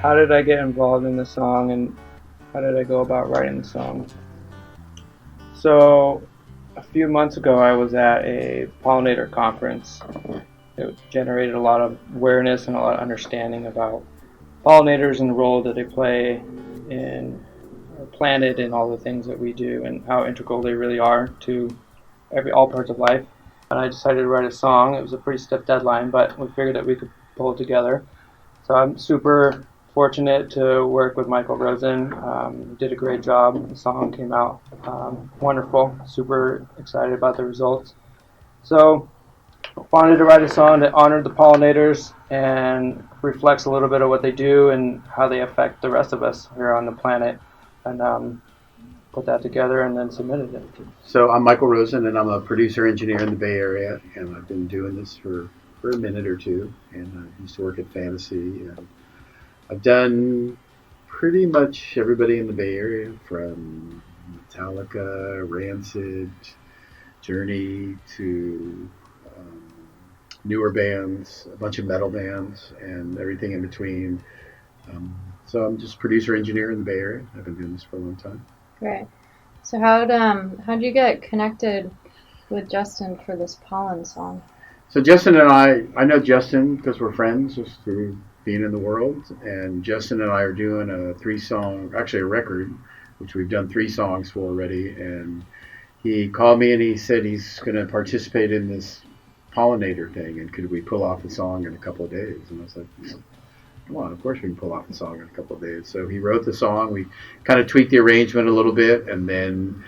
how did I get involved in the song and how did I go about writing the song? So a few months ago I was at a Pollinator conference. It generated a lot of awareness and a lot of understanding about pollinators and the role that they play in our planet and all the things that we do and how integral they really are to all parts of life. And I decided to write a song. It was a pretty stiff deadline, but we figured that we could pull it together. So I'm super fortunate to work with Michael Rosen. He did a great job. The song came out wonderful. Super excited about the results. So wanted to write a song that honored the pollinators and reflects a little bit of what they do and how they affect the rest of us here on the planet. And put that together and then submitted it. So I'm Michael Rosen, and I'm a producer engineer in the Bay Area, and I've been doing this for a minute or two, and I used to work at Fantasy, and I've done pretty much everybody in the Bay Area, from Metallica, Rancid, Journey, to newer bands, a bunch of metal bands, and everything in between. So I'm just producer engineer in the Bay Area. I've been doing this for a long time. Great. So how'd you get connected with Justin for this Pollen song? So Justin and I know Justin because we're friends just through being in the world, and Justin and I are doing a record, which we've done 3 songs for already, and he called me and he said he's going to participate in this Pollinator thing, and could we pull off a song in a couple of days? And I was like, come on, of course we can pull off the song in a couple of days. So he wrote the song. We kind of tweaked the arrangement a little bit, and then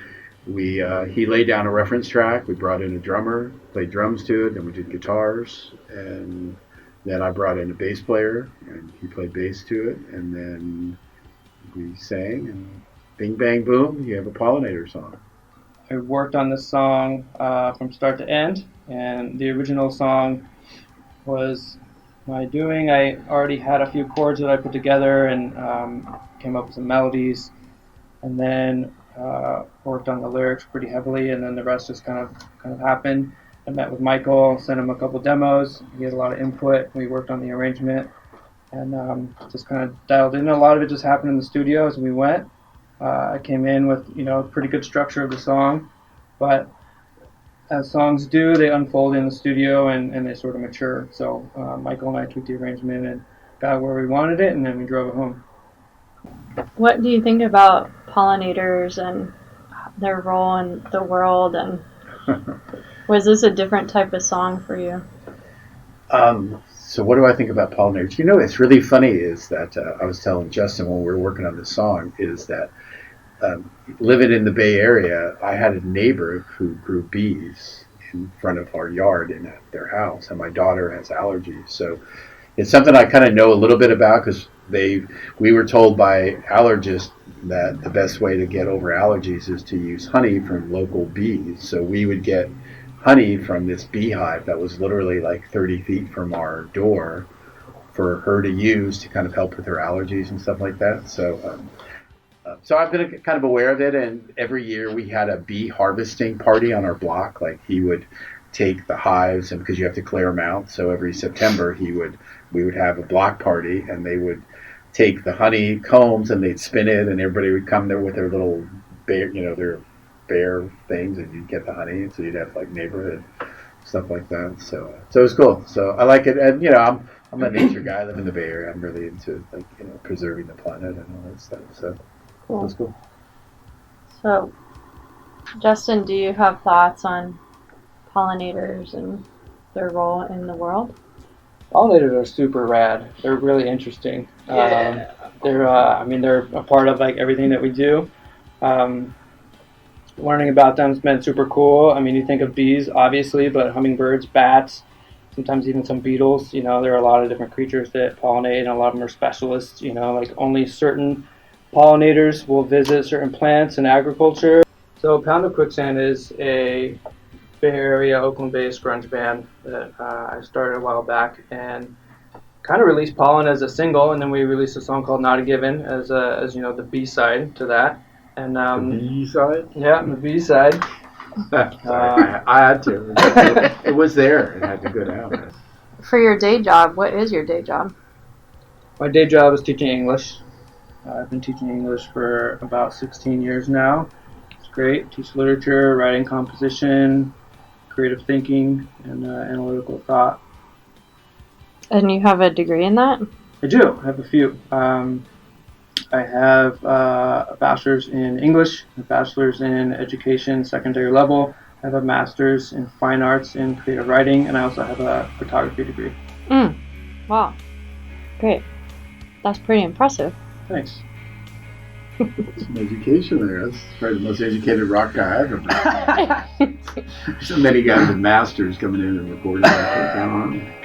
he laid down a reference track. We brought in a drummer, played drums to it, then we did guitars, and then I brought in a bass player, and he played bass to it, and then we sang, and bing, bang, boom, you have a Pollinator song. I worked on this song from start to end, and the original song was my doing. I already had a few chords that I put together and came up with some melodies, and then worked on the lyrics pretty heavily, and then the rest just kind of happened. I met with Michael, sent him a couple demos. He had a lot of input. We worked on the arrangement, and just kind of dialed in. A lot of it just happened in the studio as we went. I came in with a pretty good structure of the song, but as songs do, they unfold in the studio and they sort of mature. So Michael and I tweaked the arrangement and got where we wanted it, and then we drove it home. What do you think about pollinators and their role in the world, and was this a different type of song for you? So what do I think about pollinators? It's really funny is that I was telling Justin when we were working on this song is that living in the Bay Area, I had a neighbor who grew bees in front of our yard in their house, and my daughter has allergies. So it's something I kind of know a little bit about because we were told by allergists that the best way to get over allergies is to use honey from local bees. So we would get honey from this beehive that was literally like 30 feet from our door for her to use to kind of help with her allergies and stuff like that. So I've been kind of aware of it, and every year we had a bee harvesting party on our block. Like he would take the hives, and because you have to clear them out, so every September we would have a block party, and they would take the honey combs and they'd spin it, and everybody would come there with their little bear, their bear things, and you'd get the honey, and so you'd have like neighborhood stuff like that. So it was cool. So I like it, and I'm a nature guy. I live in the Bay Area. I'm really into preserving the planet and all that stuff. So cool. That's cool. So, Justin, do you have thoughts on pollinators and their role in the world? Pollinators are super rad. They're really interesting. Yeah. They're a part of like everything that we do. Learning about them has been super cool. I mean, you think of bees, obviously, but hummingbirds, bats, sometimes even some beetles. There are a lot of different creatures that pollinate, and a lot of them are specialists. Like only certain pollinators will visit certain plants in agriculture. So Pound of Quicksand is a Bay Area, Oakland-based grunge band that I started a while back, and kind of released Pollen as a single, and then we released a song called Not a Given as the B-side to that. And the B-side? Yeah, the B-side. I had to. It was there. It had to go down. For your day job, what is your day job? My day job is teaching English. I've been teaching English for about 16 years now. It's great. Teach literature, writing composition, creative thinking, and analytical thought. And you have a degree in that? I do. I have a few. I have a bachelor's in English, a bachelor's in education, secondary level. I have a master's in fine arts in creative writing, and I also have a photography degree. Wow. Great. That's pretty impressive. Thanks. Some education there. That's probably the most educated rock guy I've ever met. So many guys with masters coming in and recording that.